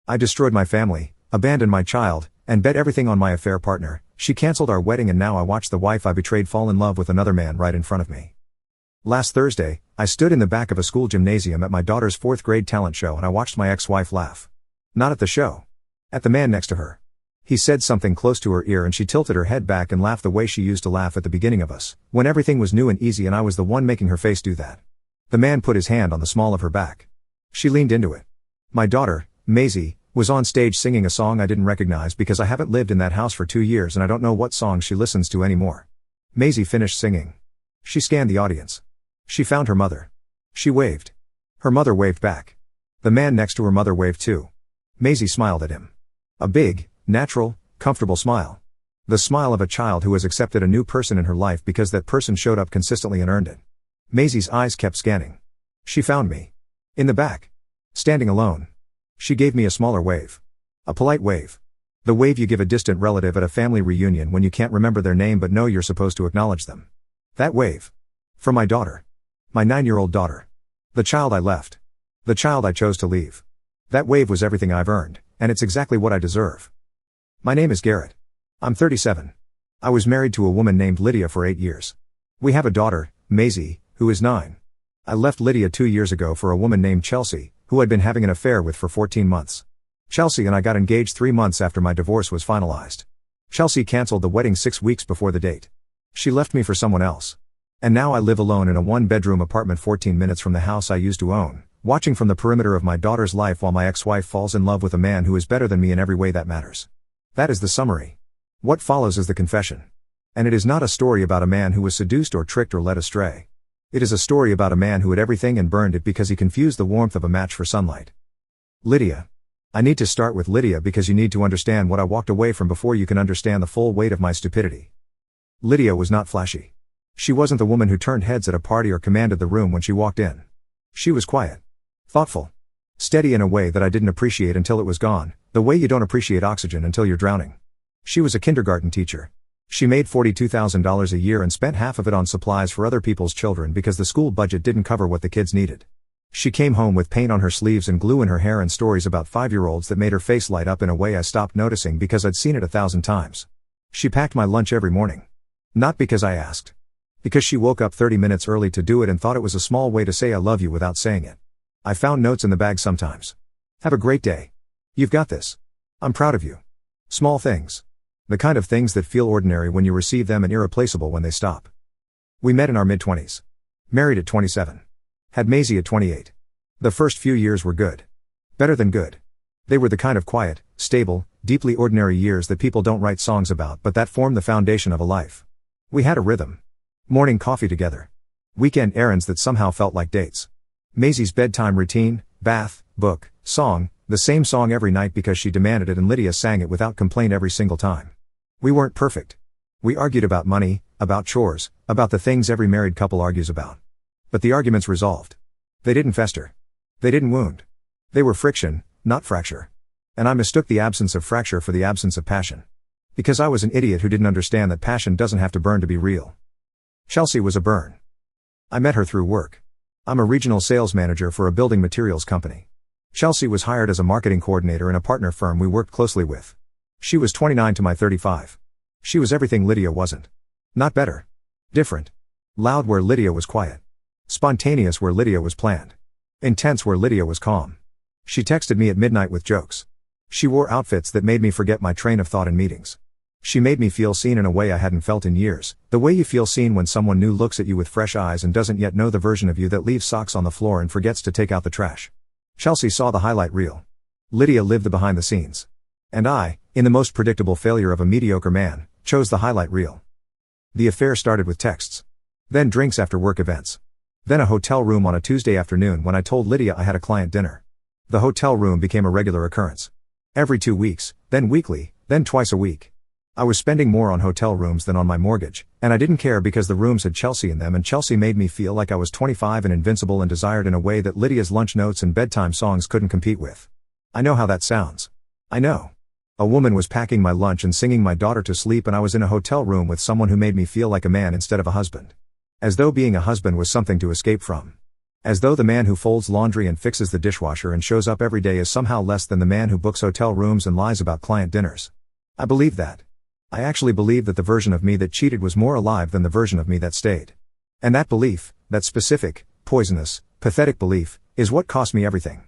I destroyed my family, abandoned my child, and bet everything on my affair partner. She canceled our wedding and now I watch the wife I betrayed fall in love with another man right in front of me. Last Thursday, I stood in the back of a school gymnasium at my daughter's 4th grade talent show and I watched my ex-wife laugh. Not at the show. At the man next to her. He said something close to her ear and she tilted her head back and laughed the way she used to laugh at the beginning of us, when everything was new and easy and I was the one making her face do that. The man put his hand on the small of her back. She leaned into it. My daughter, Maisie, was on stage singing a song I didn't recognize because I haven't lived in that house for 2 years and I don't know what song she listens to anymore. Maisie finished singing. She scanned the audience. She found her mother. She waved. Her mother waved back. The man next to her mother waved too. Maisie smiled at him. A big, natural, comfortable smile. The smile of a child who has accepted a new person in her life because that person showed up consistently and earned it. Maisie's eyes kept scanning. She found me. In the back. Standing alone. She gave me a smaller wave. A polite wave. The wave you give a distant relative at a family reunion when you can't remember their name but know you're supposed to acknowledge them. That wave. From my daughter. My 9-year-old daughter. The child I left. The child I chose to leave. That wave was everything I've earned, and it's exactly what I deserve. My name is Garrett. I'm 37. I was married to a woman named Lydia for 8 years. We have a daughter, Maisie, who is 9. I left Lydia 2 years ago for a woman named Chelsea, who I'd been having an affair with for 14 months. Chelsea and I got engaged 3 months after my divorce was finalized. Chelsea canceled the wedding 6 weeks before the date. She left me for someone else. And now I live alone in a 1-bedroom apartment 14 minutes from the house I used to own, watching from the perimeter of my daughter's life while my ex-wife falls in love with a man who is better than me in every way that matters. That is the summary. What follows is the confession. And it is not a story about a man who was seduced or tricked or led astray. It is a story about a man who had everything and burned it because he confused the warmth of a match for sunlight. Lydia. I need to start with Lydia because you need to understand what I walked away from before you can understand the full weight of my stupidity. Lydia was not flashy. She wasn't the woman who turned heads at a party or commanded the room when she walked in. She was quiet. Thoughtful. Steady in a way that I didn't appreciate until it was gone, the way you don't appreciate oxygen until you're drowning. She was a kindergarten teacher. She made $42,000 a year and spent half of it on supplies for other people's children because the school budget didn't cover what the kids needed. She came home with paint on her sleeves and glue in her hair and stories about 5-year-olds that made her face light up in a way I stopped noticing because I'd seen it 1,000 times. She packed my lunch every morning. Not because I asked. Because she woke up 30 minutes early to do it and thought it was a small way to say I love you without saying it. I found notes in the bag sometimes. Have a great day. You've got this. I'm proud of you. Small things. The kind of things that feel ordinary when you receive them and irreplaceable when they stop. We met in our mid-20s. Married at 27. Had Maisie at 28. The first few years were good. Better than good. They were the kind of quiet, stable, deeply ordinary years that people don't write songs about but that form the foundation of a life. We had a rhythm. Morning coffee together. Weekend errands that somehow felt like dates. Maisie's bedtime routine, bath, book, song, the same song every night because she demanded it and Lydia sang it without complaint every single time. We weren't perfect. We argued about money, about chores, about the things every married couple argues about. But the arguments resolved. They didn't fester. They didn't wound. They were friction, not fracture. And I mistook the absence of fracture for the absence of passion. Because I was an idiot who didn't understand that passion doesn't have to burn to be real. Chelsea was a burn. I met her through work. I'm a regional sales manager for a building materials company. Chelsea was hired as a marketing coordinator in a partner firm we worked closely with. She was 29 to my 35. She was everything Lydia wasn't. Not better. Different. Loud where Lydia was quiet. Spontaneous where Lydia was planned. Intense where Lydia was calm. She texted me at midnight with jokes. She wore outfits that made me forget my train of thought in meetings. She made me feel seen in a way I hadn't felt in years, the way you feel seen when someone new looks at you with fresh eyes and doesn't yet know the version of you that leaves socks on the floor and forgets to take out the trash. Chelsea saw the highlight reel. Lydia lived the behind the scenes. And I, in the most predictable failure of a mediocre man, chose the highlight reel. The affair started with texts. Then drinks after work events. Then a hotel room on a Tuesday afternoon when I told Lydia I had a client dinner. The hotel room became a regular occurrence. Every 2 weeks, then weekly, then twice a week. I was spending more on hotel rooms than on my mortgage, and I didn't care because the rooms had Chelsea in them and Chelsea made me feel like I was 25 and invincible and desired in a way that Lydia's lunch notes and bedtime songs couldn't compete with. I know how that sounds. I know. A woman was packing my lunch and singing my daughter to sleep and I was in a hotel room with someone who made me feel like a man instead of a husband. As though being a husband was something to escape from. As though the man who folds laundry and fixes the dishwasher and shows up every day is somehow less than the man who books hotel rooms and lies about client dinners. I believed that. I actually believed that the version of me that cheated was more alive than the version of me that stayed. And that belief, that specific, poisonous, pathetic belief, is what cost me everything.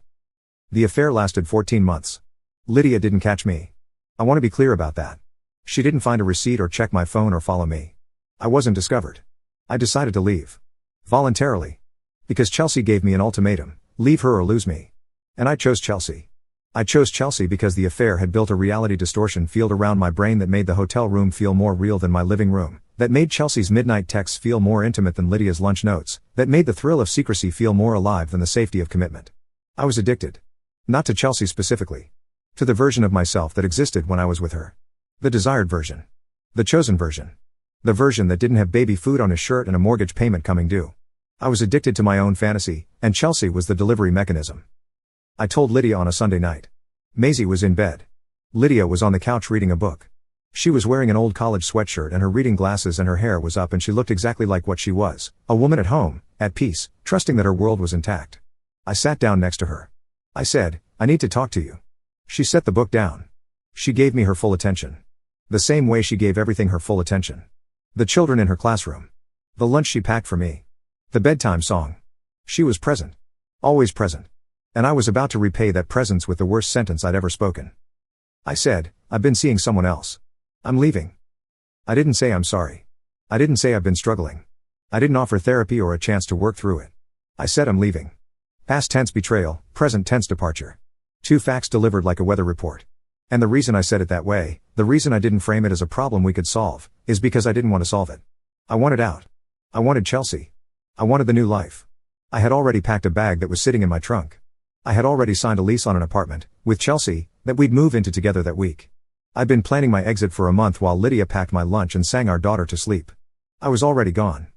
The affair lasted 14 months. Lydia didn't catch me. I want to be clear about that. She didn't find a receipt or check my phone or follow me. I wasn't discovered. I decided to leave. Voluntarily. Because Chelsea gave me an ultimatum, leave her or lose me. And I chose Chelsea. I chose Chelsea because the affair had built a reality distortion field around my brain that made the hotel room feel more real than my living room, that made Chelsea's midnight texts feel more intimate than Lydia's lunch notes, that made the thrill of secrecy feel more alive than the safety of commitment. I was addicted. Not to Chelsea specifically. To the version of myself that existed when I was with her. The desired version. The chosen version. The version that didn't have baby food on his shirt and a mortgage payment coming due. I was addicted to my own fantasy, and Chelsea was the delivery mechanism. I told Lydia on a Sunday night. Maisie was in bed. Lydia was on the couch reading a book. She was wearing an old college sweatshirt and her reading glasses and her hair was up and she looked exactly like what she was, a woman at home, at peace, trusting that her world was intact. I sat down next to her. I said, I need to talk to you. She set the book down. She gave me her full attention. The same way she gave everything her full attention. The children in her classroom. The lunch she packed for me. The bedtime song. She was present. Always present. And I was about to repay that presence with the worst sentence I'd ever spoken. I said, I've been seeing someone else. I'm leaving. I didn't say I'm sorry. I didn't say I've been struggling. I didn't offer therapy or a chance to work through it. I said I'm leaving. Past tense betrayal, present tense departure. Two facts delivered like a weather report. And the reason I said it that way, the reason I didn't frame it as a problem we could solve, is because I didn't want to solve it. I wanted out. I wanted Chelsea. I wanted the new life. I had already packed a bag that was sitting in my trunk. I had already signed a lease on an apartment, with Chelsea, that we'd move into together that week. I'd been planning my exit for a month while Lydia packed my lunch and sang our daughter to sleep. I was already gone.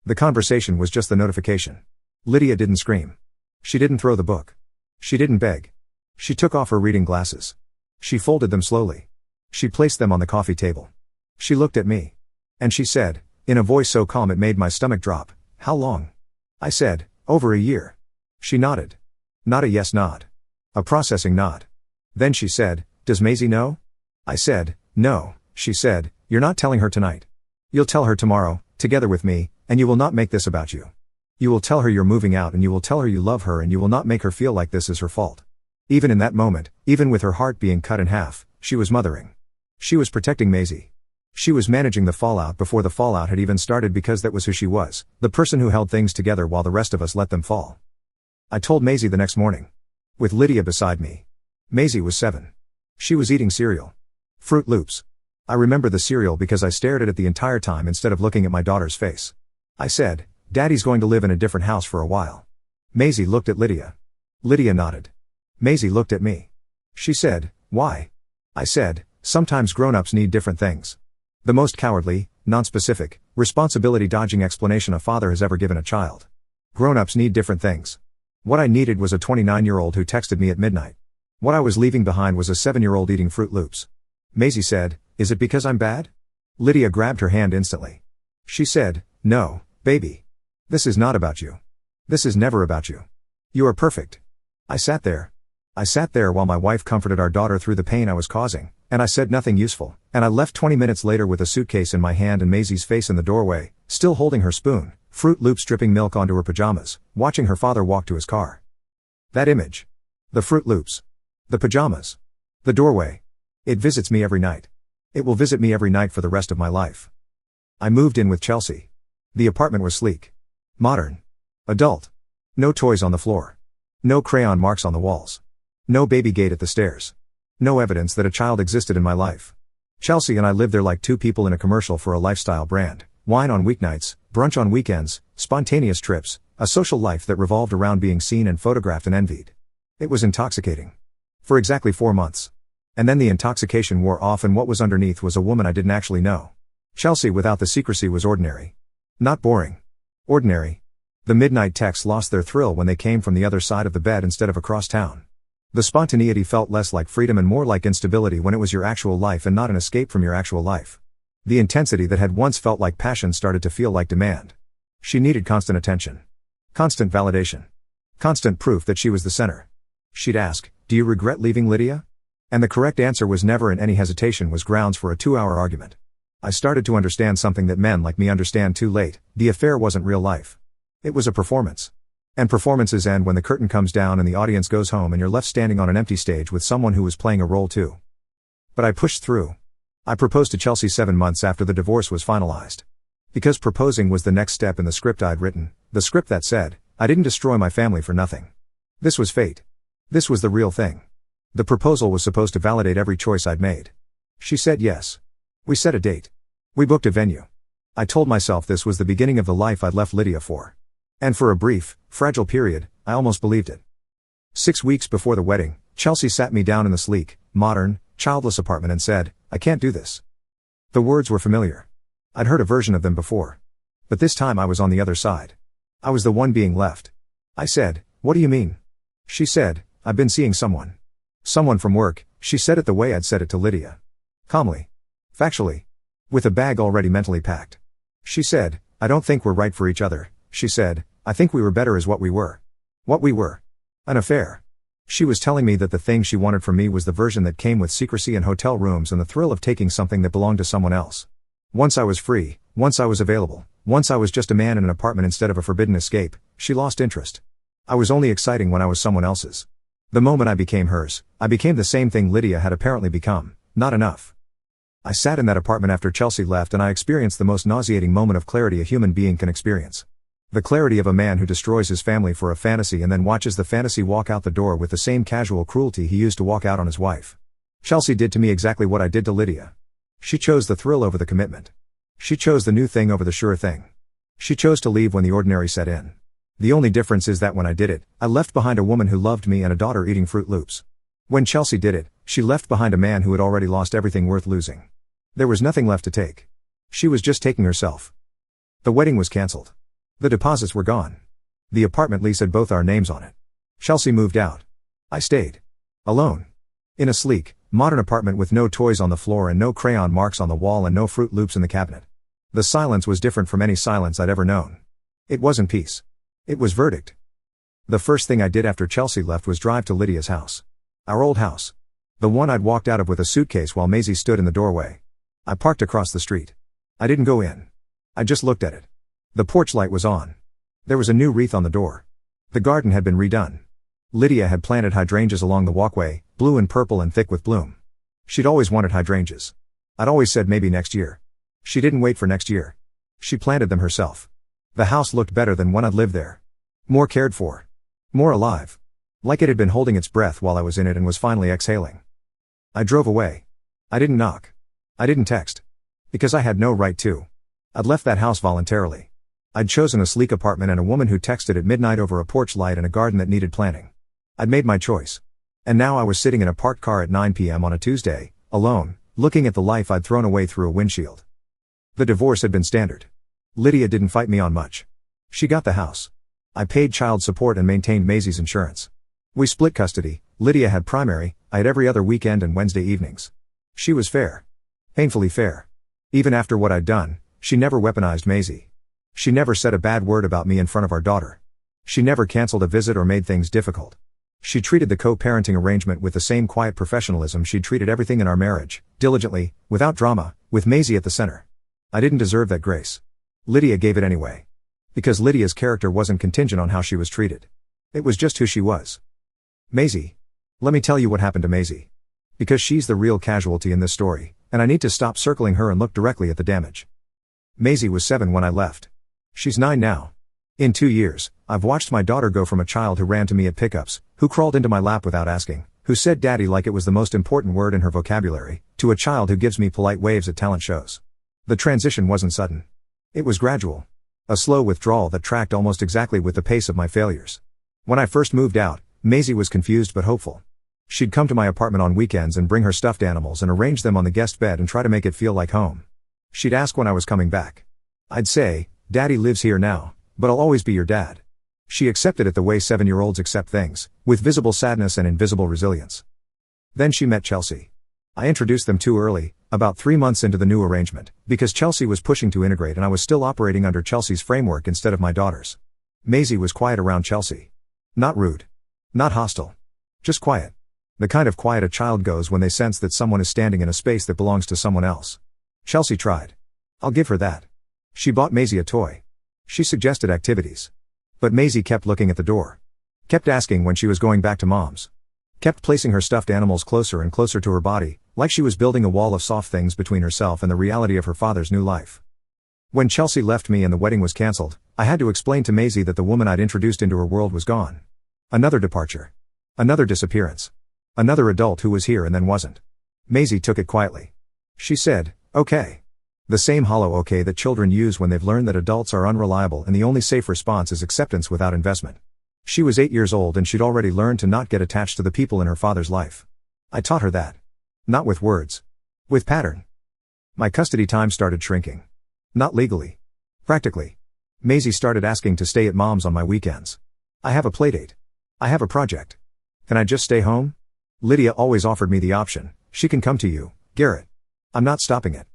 The conversation was just the notification. Lydia didn't scream. She didn't throw the book. She didn't beg. She took off her reading glasses. She folded them slowly. She placed them on the coffee table. She looked at me. And she said, in a voice so calm it made my stomach drop, how long? I said, over a year. She nodded. Not a yes nod. A processing nod. Then she said, does Maisie know? I said, no. She said, you're not telling her tonight. You'll tell her tomorrow, together with me, and you will not make this about you. You will tell her you're moving out and you will tell her you love her and you will not make her feel like this is her fault. Even in that moment, even with her heart being cut in half, she was mothering. She was protecting Maisie. She was managing the fallout before the fallout had even started because that was who she was, the person who held things together while the rest of us let them fall. I told Maisie the next morning. With Lydia beside me. Maisie was 7. She was eating cereal. Fruit Loops. I remember the cereal because I stared at it the entire time instead of looking at my daughter's face. I said, Daddy's going to live in a different house for a while. Maisie looked at Lydia. Lydia nodded. Maisie looked at me. She said, why? I said, sometimes grown-ups need different things. The most cowardly, non-specific, responsibility-dodging explanation a father has ever given a child. Grown-ups need different things. What I needed was a 29-year-old who texted me at midnight. What I was leaving behind was a 7-year-old eating Fruit Loops. Maisie said, is it because I'm bad? Lydia grabbed her hand instantly. She said, no, baby. This is not about you. This is never about you. You are perfect. I sat there. I sat there while my wife comforted our daughter through the pain I was causing, and I said nothing useful, and I left 20 minutes later with a suitcase in my hand and Maisie's face in the doorway, still holding her spoon, Fruit Loops dripping milk onto her pajamas, watching her father walk to his car. That image. The Fruit Loops. The pajamas. The doorway. It visits me every night. It will visit me every night for the rest of my life. I moved in with Chelsea. The apartment was sleek. Modern. Adult. No toys on the floor. No crayon marks on the walls. No baby gate at the stairs. No evidence that a child existed in my life. Chelsea and I lived there like two people in a commercial for a lifestyle brand. Wine on weeknights, brunch on weekends, spontaneous trips, a social life that revolved around being seen and photographed and envied. It was intoxicating. For exactly 4 months. And then the intoxication wore off and what was underneath was a woman I didn't actually know. Chelsea without the secrecy was ordinary. Not boring. Ordinary. The midnight texts lost their thrill when they came from the other side of the bed instead of across town. The spontaneity felt less like freedom and more like instability when it was your actual life and not an escape from your actual life. The intensity that had once felt like passion started to feel like demand. She needed constant attention. Constant validation. Constant proof that she was the center. She'd ask, "Do you regret leaving Lydia?" And the correct answer was never, and any hesitation was grounds for a 2-hour argument. I started to understand something that men like me understand too late: the affair wasn't real life. It was a performance. And performances end when the curtain comes down and the audience goes home and you're left standing on an empty stage with someone who was playing a role too. But I pushed through. I proposed to Chelsea 7 months after the divorce was finalized. Because proposing was the next step in the script I'd written, the script that said, I didn't destroy my family for nothing. This was fate. This was the real thing. The proposal was supposed to validate every choice I'd made. She said yes. We set a date. We booked a venue. I told myself this was the beginning of the life I'd left Lydia for. And for a brief, fragile period, I almost believed it. 6 weeks before the wedding, Chelsea sat me down in the sleek, modern, childless apartment and said, "I can't do this." The words were familiar. I'd heard a version of them before. But this time I was on the other side. I was the one being left. I said, "What do you mean?" She said, "I've been seeing someone." Someone from work. She said it the way I'd said it to Lydia. Calmly. Factually. With a bag already mentally packed. She said, "I don't think we're right for each other." She said, "I think we were better as what we were." What we were. An affair. She was telling me that the thing she wanted from me was the version that came with secrecy and hotel rooms and the thrill of taking something that belonged to someone else. Once I was free, once I was available, once I was just a man in an apartment instead of a forbidden escape, she lost interest. I was only exciting when I was someone else's. The moment I became hers, I became the same thing Lydia had apparently become: not enough. I sat in that apartment after Chelsea left and I experienced the most nauseating moment of clarity a human being can experience. The clarity of a man who destroys his family for a fantasy and then watches the fantasy walk out the door with the same casual cruelty he used to walk out on his wife. Chelsea did to me exactly what I did to Lydia. She chose the thrill over the commitment. She chose the new thing over the sure thing. She chose to leave when the ordinary set in. The only difference is that when I did it, I left behind a woman who loved me and a daughter eating Fruit Loops. When Chelsea did it, she left behind a man who had already lost everything worth losing. There was nothing left to take. She was just taking herself. The wedding was cancelled. The deposits were gone. The apartment lease had both our names on it. Chelsea moved out. I stayed. Alone. In a sleek, modern apartment with no toys on the floor and no crayon marks on the wall and no Fruit Loops in the cabinet. The silence was different from any silence I'd ever known. It wasn't peace. It was verdict. The first thing I did after Chelsea left was drive to Lydia's house. Our old house. The one I'd walked out of with a suitcase while Maisie stood in the doorway. I parked across the street. I didn't go in. I just looked at it. The porch light was on. There was a new wreath on the door. The garden had been redone. Lydia had planted hydrangeas along the walkway, blue and purple and thick with bloom. She'd always wanted hydrangeas. I'd always said maybe next year. She didn't wait for next year. She planted them herself. The house looked better than when I'd lived there. More cared for. More alive. Like it had been holding its breath while I was in it and was finally exhaling. I drove away. I didn't knock. I didn't text. Because I had no right to. I'd left that house voluntarily. I'd chosen a sleek apartment and a woman who texted at midnight over a porch light and a garden that needed planting. I'd made my choice. And now I was sitting in a parked car at 9 p.m. on a Tuesday, alone, looking at the life I'd thrown away through a windshield. The divorce had been standard. Lydia didn't fight me on much. She got the house. I paid child support and maintained Maisie's insurance. We split custody. Lydia had primary, I had every other weekend and Wednesday evenings. She was fair. Painfully fair. Even after what I'd done, she never weaponized Maisie. She never said a bad word about me in front of our daughter. She never canceled a visit or made things difficult. She treated the co-parenting arrangement with the same quiet professionalism she'd treated everything in our marriage, diligently, without drama, with Maisie at the center. I didn't deserve that grace. Lydia gave it anyway. Because Lydia's character wasn't contingent on how she was treated. It was just who she was. Maisie. Let me tell you what happened to Maisie. Because she's the real casualty in this story, and I need to stop circling her and look directly at the damage. Maisie was 7 when I left. She's 9 now. In 2 years, I've watched my daughter go from a child who ran to me at pickups, who crawled into my lap without asking, who said daddy like it was the most important word in her vocabulary, to a child who gives me polite waves at talent shows. The transition wasn't sudden. It was gradual. A slow withdrawal that tracked almost exactly with the pace of my failures. When I first moved out, Maisie was confused but hopeful. She'd come to my apartment on weekends and bring her stuffed animals and arrange them on the guest bed and try to make it feel like home. She'd ask when I was coming back. I'd say, "Daddy lives here now, but I'll always be your dad." She accepted it the way 7-year-olds accept things, with visible sadness and invisible resilience. Then she met Chelsea. I introduced them too early, about 3 months into the new arrangement, because Chelsea was pushing to integrate and I was still operating under Chelsea's framework instead of my daughter's. Maisie was quiet around Chelsea. Not rude. Not hostile. Just quiet. The kind of quiet a child goes when they sense that someone is standing in a space that belongs to someone else. Chelsea tried. I'll give her that. She bought Maisie a toy. She suggested activities. But Maisie kept looking at the door. Kept asking when she was going back to mom's. Kept placing her stuffed animals closer and closer to her body, like she was building a wall of soft things between herself and the reality of her father's new life. When Chelsea left me and the wedding was cancelled, I had to explain to Maisie that the woman I'd introduced into her world was gone. Another departure. Another disappearance. Another adult who was here and then wasn't. Maisie took it quietly. She said, okay. The same hollow okay that children use when they've learned that adults are unreliable and the only safe response is acceptance without investment. She was 8 years old and she'd already learned to not get attached to the people in her father's life. I taught her that. Not with words. With pattern. My custody time started shrinking. Not legally. Practically. Maisie started asking to stay at mom's on my weekends. I have a playdate. I have a project. Can I just stay home? Lydia always offered me the option, she can come to you, Garrett. I'm not stopping it.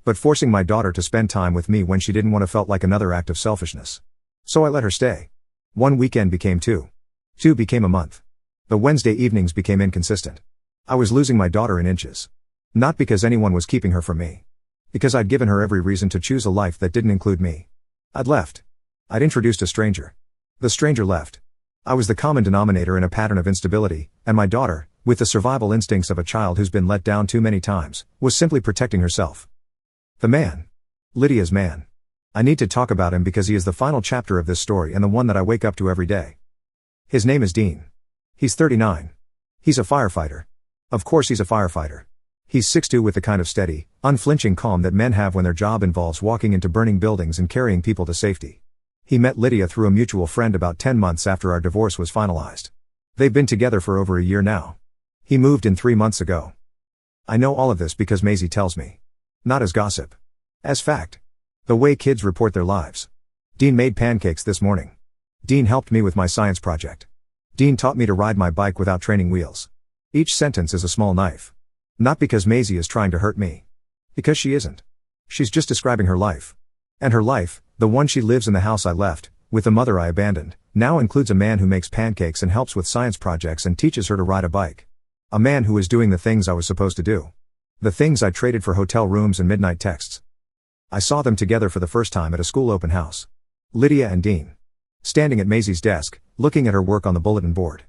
But forcing my daughter to spend time with me when she didn't want to felt like another act of selfishness. So I let her stay. 1 weekend became 2. 2 became a month. The Wednesday evenings became inconsistent. I was losing my daughter in inches. Not because anyone was keeping her from me. Because I'd given her every reason to choose a life that didn't include me. I'd left. I'd introduced a stranger. The stranger left. I was the common denominator in a pattern of instability, and my daughter, with the survival instincts of a child who's been let down too many times, was simply protecting herself. The man. Lydia's man. I need to talk about him because he is the final chapter of this story and the one that I wake up to every day. His name is Dean. He's 39. He's a firefighter. Of course he's a firefighter. He's 6'2" with the kind of steady, unflinching calm that men have when their job involves walking into burning buildings and carrying people to safety. He met Lydia through a mutual friend about 10 months after our divorce was finalized. They've been together for over a year now. He moved in 3 months ago. I know all of this because Maisie tells me. Not as gossip. As fact. The way kids report their lives. Dean made pancakes this morning. Dean helped me with my science project. Dean taught me to ride my bike without training wheels. Each sentence is a small knife. Not because Maisie is trying to hurt me. Because she isn't. She's just describing her life. And her life, the one she lives in the house I left, with the mother I abandoned, now includes a man who makes pancakes and helps with science projects and teaches her to ride a bike. A man who is doing the things I was supposed to do. The things I traded for hotel rooms and midnight texts. I saw them together for the first time at a school open house. Lydia and Dean. Standing at Maisie's desk, looking at her work on the bulletin board.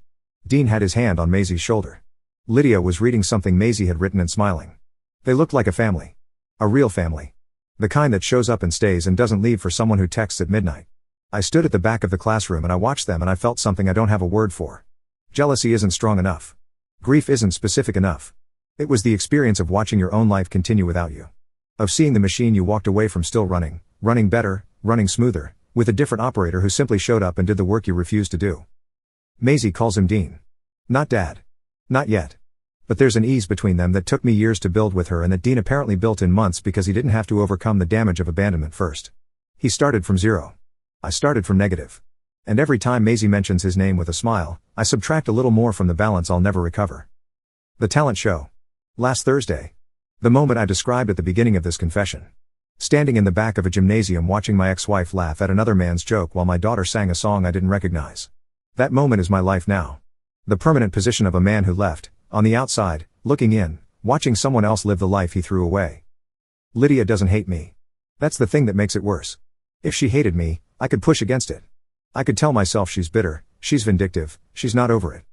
Dean had his hand on Maisie's shoulder. Lydia was reading something Maisie had written and smiling. They looked like a family. A real family. The kind that shows up and stays and doesn't leave for someone who texts at midnight. I stood at the back of the classroom and I watched them and I felt something I don't have a word for. Jealousy isn't strong enough. Grief isn't specific enough. It was the experience of watching your own life continue without you. Of seeing the machine you walked away from still running, running better, running smoother, with a different operator who simply showed up and did the work you refused to do. Maisie calls him Dean. Not Dad. Not yet. But there's an ease between them that took me years to build with her and that Dean apparently built in months because he didn't have to overcome the damage of abandonment first. He started from zero. I started from negative. And every time Maisie mentions his name with a smile, I subtract a little more from the balance I'll never recover. The talent show. Last Thursday. The moment I described at the beginning of this confession. Standing in the back of a gymnasium watching my ex-wife laugh at another man's joke while my daughter sang a song I didn't recognize. That moment is my life now. The permanent position of a man who left, on the outside, looking in, watching someone else live the life he threw away. Lydia doesn't hate me. That's the thing that makes it worse. If she hated me, I could push against it. I could tell myself she's bitter, she's vindictive, she's not over it.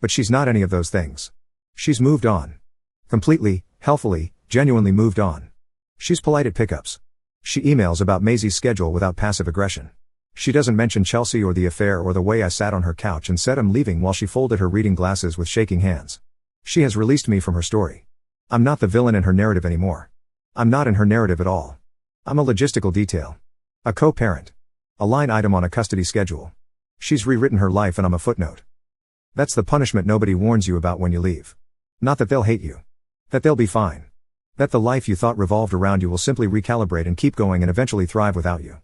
But she's not any of those things. She's moved on. Completely, healthfully, genuinely moved on. She's polite at pickups. She emails about Maisie's schedule without passive aggression. She doesn't mention Chelsea or the affair or the way I sat on her couch and said I'm leaving while she folded her reading glasses with shaking hands. She has released me from her story. I'm not the villain in her narrative anymore. I'm not in her narrative at all. I'm a logistical detail. A co-parent. A line item on a custody schedule. She's rewritten her life and I'm a footnote. That's the punishment nobody warns you about when you leave. Not that they'll hate you. That they'll be fine. That the life you thought revolved around you will simply recalibrate and keep going and eventually thrive without you.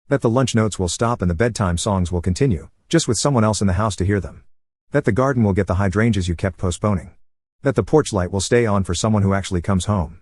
That the lunch notes will stop and the bedtime songs will continue, just with someone else in the house to hear them. That the garden will get the hydrangeas you kept postponing. That the porch light will stay on for someone who actually comes home.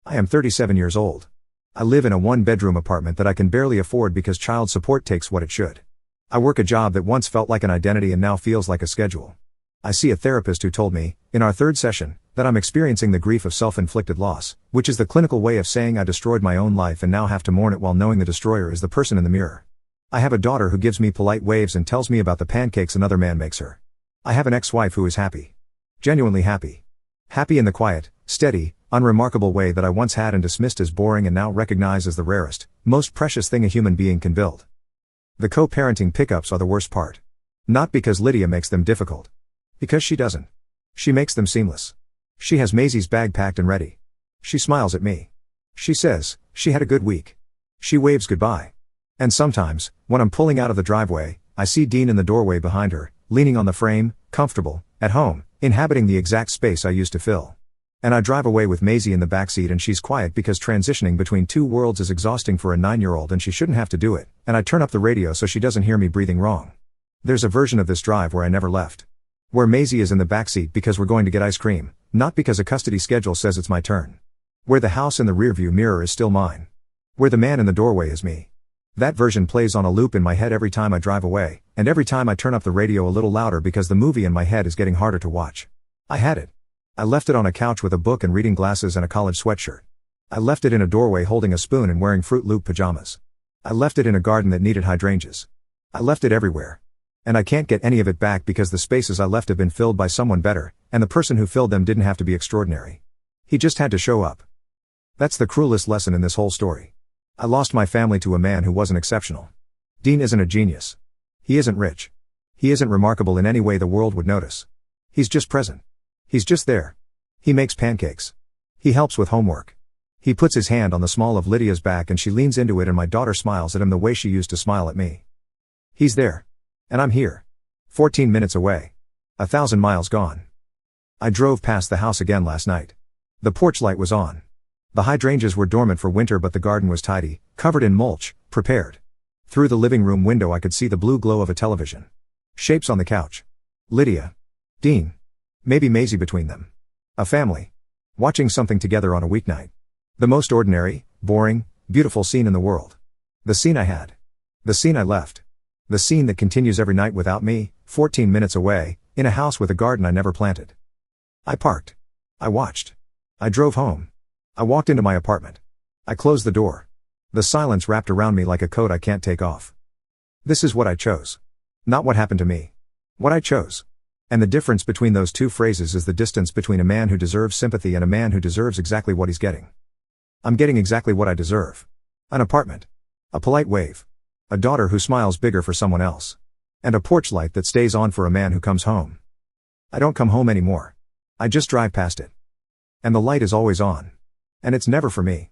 I am 37 years old. I live in a one-bedroom apartment that I can barely afford because child support takes what it should. I work a job that once felt like an identity and now feels like a schedule. I see a therapist who told me, in our third session, that I'm experiencing the grief of self-inflicted loss, which is the clinical way of saying I destroyed my own life and now have to mourn it while knowing the destroyer is the person in the mirror. I have a daughter who gives me polite waves and tells me about the pancakes another man makes her. I have an ex-wife who is happy. Genuinely happy. Happy in the quiet, steady, unremarkable way that I once had and dismissed as boring and now recognize as the rarest, most precious thing a human being can build. The co-parenting pickups are the worst part. Not because Lydia makes them difficult. Because she doesn't. She makes them seamless. She has Maisie's bag packed and ready. She smiles at me. She says, she had a good week. She waves goodbye. And sometimes, when I'm pulling out of the driveway, I see Dean in the doorway behind her, leaning on the frame, comfortable, at home, inhabiting the exact space I used to fill. And I drive away with Maisie in the backseat and she's quiet because transitioning between two worlds is exhausting for a 9-year-old and she shouldn't have to do it, and I turn up the radio so she doesn't hear me breathing wrong. There's a version of this drive where I never left. Where Maisie is in the backseat because we're going to get ice cream, not because a custody schedule says it's my turn. Where the house in the rearview mirror is still mine. Where the man in the doorway is me. That version plays on a loop in my head every time I drive away, and every time I turn up the radio a little louder because the movie in my head is getting harder to watch. I had it. I left it on a couch with a book and reading glasses and a college sweatshirt. I left it in a doorway holding a spoon and wearing Fruit Loop pajamas. I left it in a garden that needed hydrangeas. I left it everywhere. And I can't get any of it back because the spaces I left have been filled by someone better, and the person who filled them didn't have to be extraordinary. He just had to show up. That's the cruelest lesson in this whole story. I lost my family to a man who wasn't exceptional. Dean isn't a genius. He isn't rich. He isn't remarkable in any way the world would notice. He's just present. He's just there. He makes pancakes. He helps with homework. He puts his hand on the small of Lydia's back and she leans into it and my daughter smiles at him the way she used to smile at me. He's there. And I'm here. 14 minutes away. 1,000 miles gone. I drove past the house again last night. The porch light was on. The hydrangeas were dormant for winter but the garden was tidy, covered in mulch, prepared. Through the living room window I could see the blue glow of a television. Shapes on the couch. Lydia. Dean. Maybe Maisie between them. A family. Watching something together on a weeknight. The most ordinary, boring, beautiful scene in the world. The scene I had. The scene I left. The scene that continues every night without me, 14 minutes away, in a house with a garden I never planted. I parked. I watched. I drove home. I walked into my apartment. I closed the door. The silence wrapped around me like a coat I can't take off. This is what I chose. Not what happened to me. What I chose. And the difference between those two phrases is the distance between a man who deserves sympathy and a man who deserves exactly what he's getting. I'm getting exactly what I deserve. An apartment. A polite wave. A daughter who smiles bigger for someone else. And a porch light that stays on for a man who comes home. I don't come home anymore. I just drive past it. And the light is always on. And it's never for me.